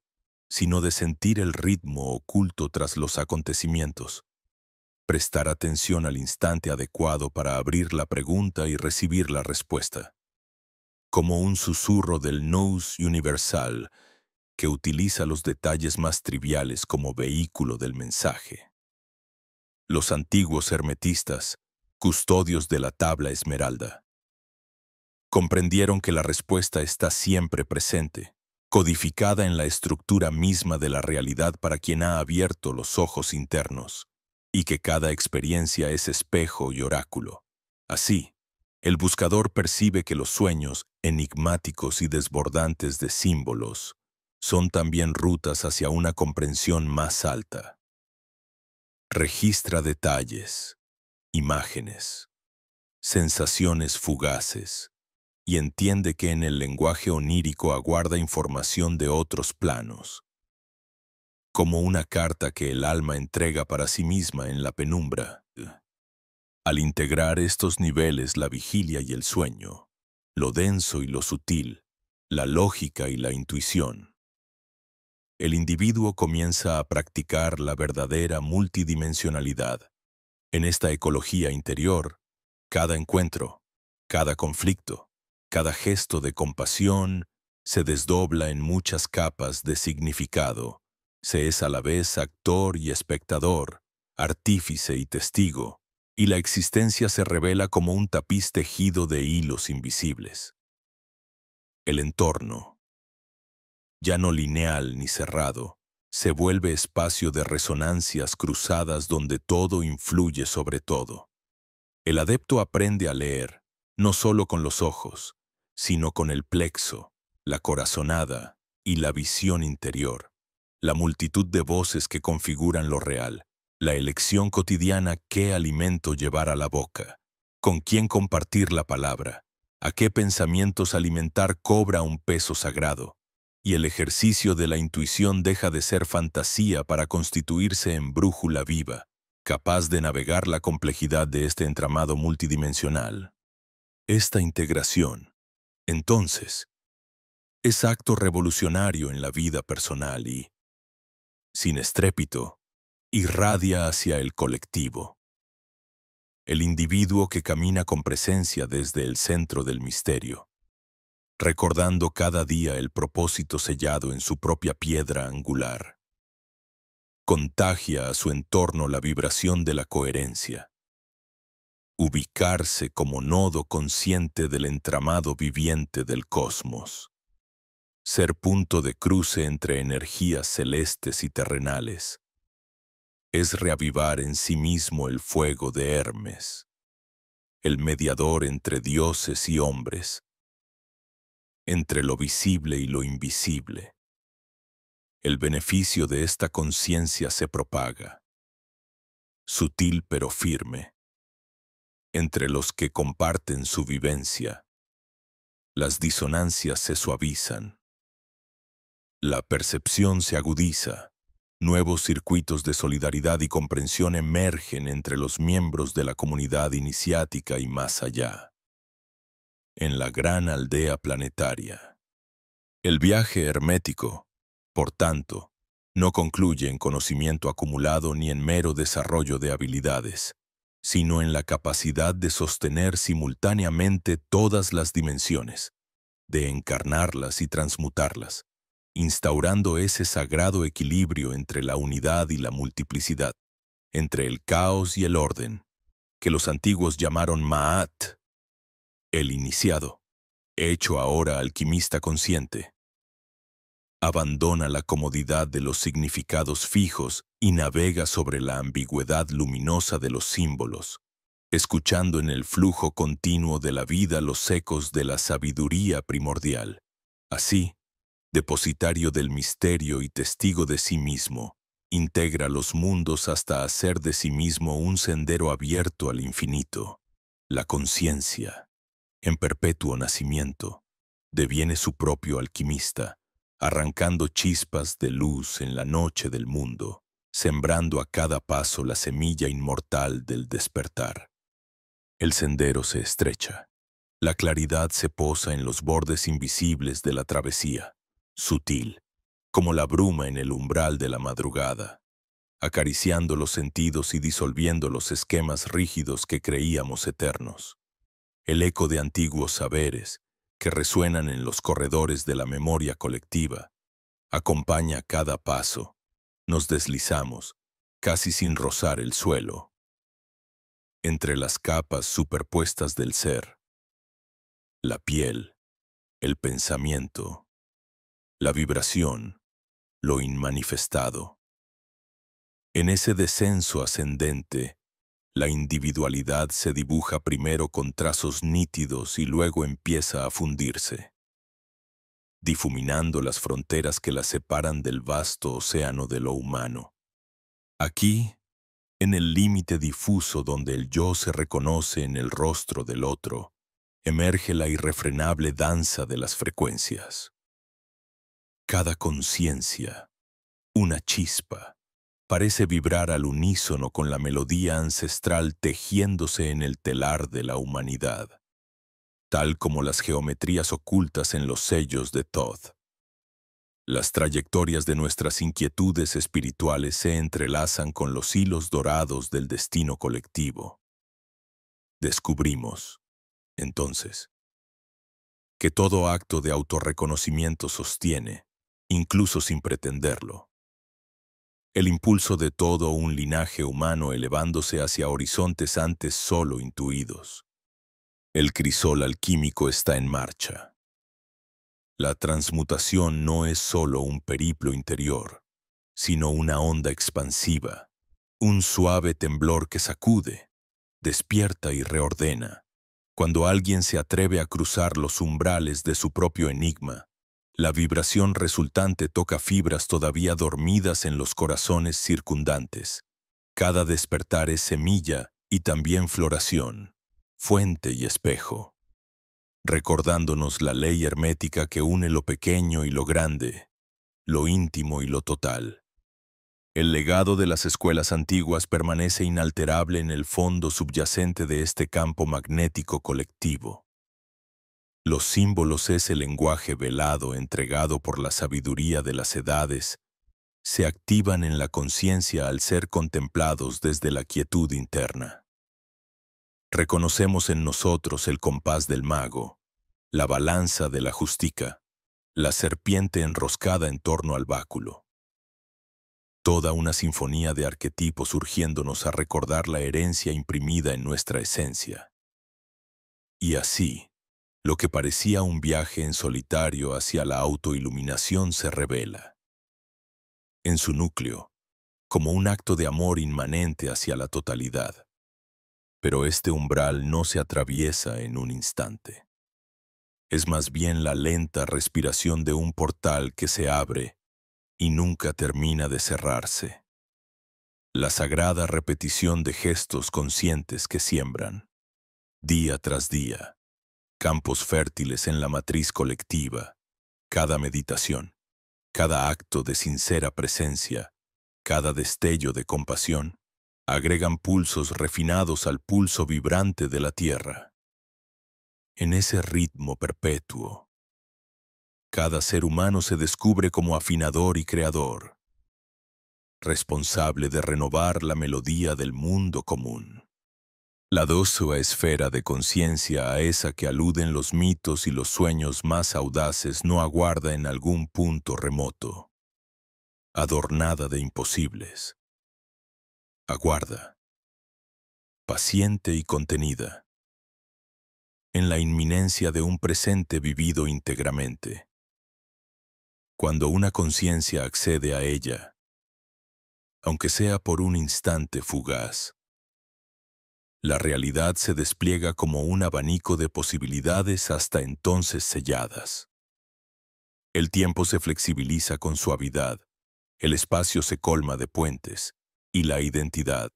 Speaker 1: sino de sentir el ritmo oculto tras los acontecimientos, prestar atención al instante adecuado para abrir la pregunta y recibir la respuesta, como un susurro del nous universal que utiliza los detalles más triviales como vehículo del mensaje. Los antiguos hermetistas, custodios de la tabla esmeralda, comprendieron que la respuesta está siempre presente, codificada en la estructura misma de la realidad para quien ha abierto los ojos internos, y que cada experiencia es espejo y oráculo. Así, el buscador percibe que los sueños, enigmáticos y desbordantes de símbolos, son también rutas hacia una comprensión más alta. Registra detalles, imágenes, sensaciones fugaces, y entiende que en el lenguaje onírico aguarda información de otros planos, como una carta que el alma entrega para sí misma en la penumbra. Al integrar estos niveles, la vigilia y el sueño, lo denso y lo sutil, la lógica y la intuición, el individuo comienza a practicar la verdadera multidimensionalidad. En esta ecología interior, cada encuentro, cada conflicto, cada gesto de compasión se desdobla en muchas capas de significado. Se es a la vez actor y espectador, artífice y testigo, y la existencia se revela como un tapiz tejido de hilos invisibles. El entorno, ya no lineal ni cerrado, se vuelve espacio de resonancias cruzadas donde todo influye sobre todo. El adepto aprende a leer, no solo con los ojos, sino con el plexo, la corazonada y la visión interior, la multitud de voces que configuran lo real, la elección cotidiana qué alimento llevar a la boca, con quién compartir la palabra, a qué pensamientos alimentar cobra un peso sagrado, y el ejercicio de la intuición deja de ser fantasía para constituirse en brújula viva, capaz de navegar la complejidad de este entramado multidimensional. Esta integración, entonces, es acto revolucionario en la vida personal y, sin estrépito, irradia hacia el colectivo. El individuo que camina con presencia desde el centro del misterio, recordando cada día el propósito sellado en su propia piedra angular, contagia a su entorno la vibración de la coherencia. Ubicarse como nodo consciente del entramado viviente del cosmos. Ser punto de cruce entre energías celestes y terrenales. Es reavivar en sí mismo el fuego de Hermes, el mediador entre dioses y hombres, entre lo visible y lo invisible. El beneficio de esta conciencia se propaga, sutil pero firme, entre los que comparten su vivencia. Las disonancias se suavizan. La percepción se agudiza. Nuevos circuitos de solidaridad y comprensión emergen entre los miembros de la comunidad iniciática y más allá. En la gran aldea planetaria. El viaje hermético, por tanto, no concluye en conocimiento acumulado ni en mero desarrollo de habilidades, sino en la capacidad de sostener simultáneamente todas las dimensiones, de encarnarlas y transmutarlas, instaurando ese sagrado equilibrio entre la unidad y la multiplicidad, entre el caos y el orden, que los antiguos llamaron Ma'at, el iniciado, hecho ahora alquimista consciente. Abandona la comodidad de los significados fijos y navega sobre la ambigüedad luminosa de los símbolos, escuchando en el flujo continuo de la vida los ecos de la sabiduría primordial. Así, depositario del misterio y testigo de sí mismo, integra los mundos hasta hacer de sí mismo un sendero abierto al infinito. La conciencia, en perpetuo nacimiento, deviene su propio alquimista, arrancando chispas de luz en la noche del mundo, sembrando a cada paso la semilla inmortal del despertar. El sendero se estrecha. La claridad se posa en los bordes invisibles de la travesía, sutil, como la bruma en el umbral de la madrugada, acariciando los sentidos y disolviendo los esquemas rígidos que creíamos eternos. El eco de antiguos saberes, que resuenan en los corredores de la memoria colectiva, acompaña cada paso. Nos deslizamos, casi sin rozar el suelo, entre las capas superpuestas del ser, la piel, el pensamiento, la vibración, lo inmanifestado. En ese descenso ascendente, la individualidad se dibuja primero con trazos nítidos y luego empieza a fundirse, difuminando las fronteras que la separan del vasto océano de lo humano. Aquí, en el límite difuso donde el yo se reconoce en el rostro del otro, emerge la irrefrenable danza de las frecuencias. Cada conciencia, una chispa, parece vibrar al unísono con la melodía ancestral tejiéndose en el telar de la humanidad, tal como las geometrías ocultas en los sellos de Thoth. Las trayectorias de nuestras inquietudes espirituales se entrelazan con los hilos dorados del destino colectivo. Descubrimos, entonces, que todo acto de autorreconocimiento sostiene, incluso sin pretenderlo, el impulso de todo un linaje humano elevándose hacia horizontes antes solo intuidos. El crisol alquímico está en marcha. La transmutación no es solo un periplo interior, sino una onda expansiva, un suave temblor que sacude, despierta y reordena. Cuando alguien se atreve a cruzar los umbrales de su propio enigma, la vibración resultante toca fibras todavía dormidas en los corazones circundantes. Cada despertar es semilla y también floración, fuente y espejo, recordándonos la ley hermética que une lo pequeño y lo grande, lo íntimo y lo total. El legado de las escuelas antiguas permanece inalterable en el fondo subyacente de este campo magnético colectivo. Los símbolos, ese lenguaje velado entregado por la sabiduría de las edades, se activan en la conciencia al ser contemplados desde la quietud interna. Reconocemos en nosotros el compás del mago, la balanza de la justica, la serpiente enroscada en torno al báculo. Toda una sinfonía de arquetipos urgiéndonos a recordar la herencia imprimida en nuestra esencia. Y así, lo que parecía un viaje en solitario hacia la autoiluminación se revela. En su núcleo, como un acto de amor inmanente hacia la totalidad. Pero este umbral no se atraviesa en un instante. Es más bien la lenta respiración de un portal que se abre y nunca termina de cerrarse. La sagrada repetición de gestos conscientes que siembran, día tras día, campos fértiles en la matriz colectiva, cada meditación, cada acto de sincera presencia, cada destello de compasión, agregan pulsos refinados al pulso vibrante de la tierra. En ese ritmo perpetuo, cada ser humano se descubre como afinador y creador, responsable de renovar la melodía del mundo común. La dócil esfera de conciencia a esa que aluden los mitos y los sueños más audaces no aguarda en algún punto remoto, adornada de imposibles. Aguarda, paciente y contenida, en la inminencia de un presente vivido íntegramente. Cuando una conciencia accede a ella, aunque sea por un instante fugaz, la realidad se despliega como un abanico de posibilidades hasta entonces selladas. El tiempo se flexibiliza con suavidad, el espacio se colma de puentes, y la identidad,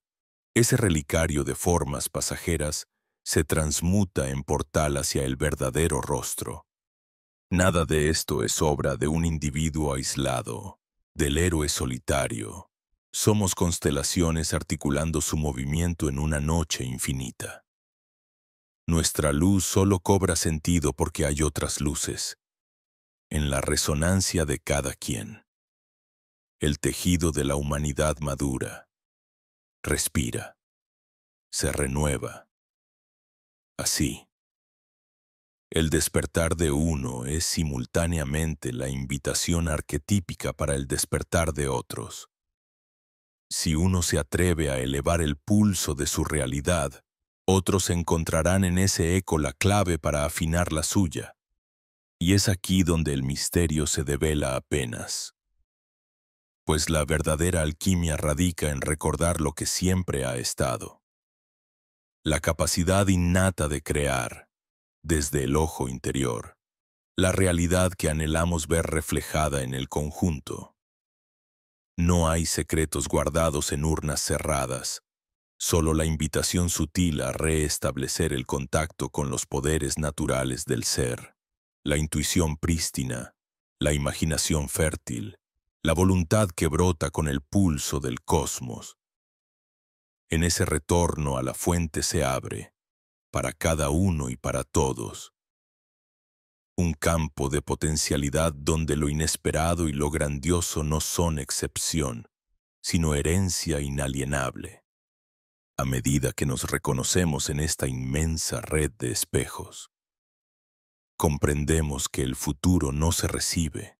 Speaker 1: ese relicario de formas pasajeras, se transmuta en portal hacia el verdadero rostro. Nada de esto es obra de un individuo aislado, del héroe solitario. Somos constelaciones articulando su movimiento en una noche infinita. Nuestra luz solo cobra sentido porque hay otras luces, en la resonancia de cada quien. El tejido de la humanidad madura, respira, se renueva. Así, el despertar de uno es simultáneamente la invitación arquetípica para el despertar de otros. Si uno se atreve a elevar el pulso de su realidad, otros encontrarán en ese eco la clave para afinar la suya. Y es aquí donde el misterio se devela apenas. Pues la verdadera alquimia radica en recordar lo que siempre ha estado. La capacidad innata de crear, desde el ojo interior, la realidad que anhelamos ver reflejada en el conjunto. No hay secretos guardados en urnas cerradas, solo la invitación sutil a reestablecer el contacto con los poderes naturales del ser, la intuición prístina, la imaginación fértil, la voluntad que brota con el pulso del cosmos. En ese retorno a la fuente se abre, para cada uno y para todos, un campo de potencialidad donde lo inesperado y lo grandioso no son excepción, sino herencia inalienable. A medida que nos reconocemos en esta inmensa red de espejos, comprendemos que el futuro no se recibe,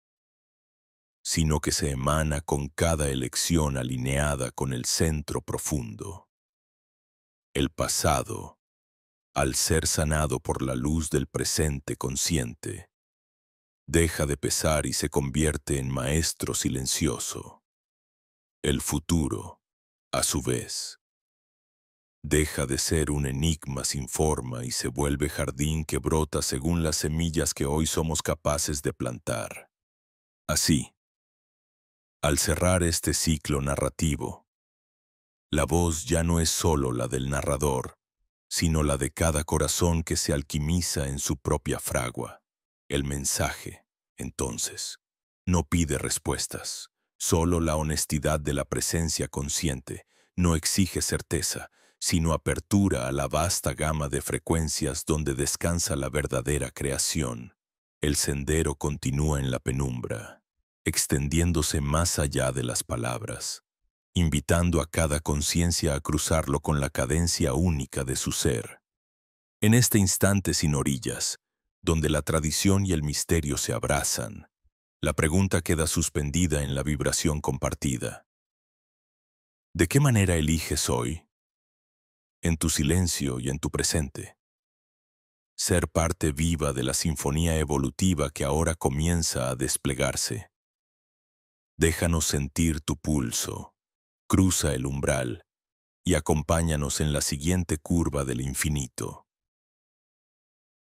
Speaker 1: sino que se emana con cada elección alineada con el centro profundo. El pasado, al ser sanado por la luz del presente consciente, deja de pesar y se convierte en maestro silencioso. El futuro, a su vez, deja de ser un enigma sin forma y se vuelve jardín que brota según las semillas que hoy somos capaces de plantar. Así, al cerrar este ciclo narrativo, la voz ya no es solo la del narrador, sino la de cada corazón que se alquimiza en su propia fragua. El mensaje, entonces, no pide respuestas, solo la honestidad de la presencia consciente. No exige certeza, sino apertura a la vasta gama de frecuencias donde descansa la verdadera creación. El sendero continúa en la penumbra, extendiéndose más allá de las palabras, invitando a cada conciencia a cruzarlo con la cadencia única de su ser. En este instante sin orillas, donde la tradición y el misterio se abrazan, la pregunta queda suspendida en la vibración compartida. ¿De qué manera eliges hoy? En tu silencio y en tu presente. Ser parte viva de la sinfonía evolutiva que ahora comienza a desplegarse. Déjanos sentir tu pulso. Cruza el umbral y acompáñanos en la siguiente curva del infinito.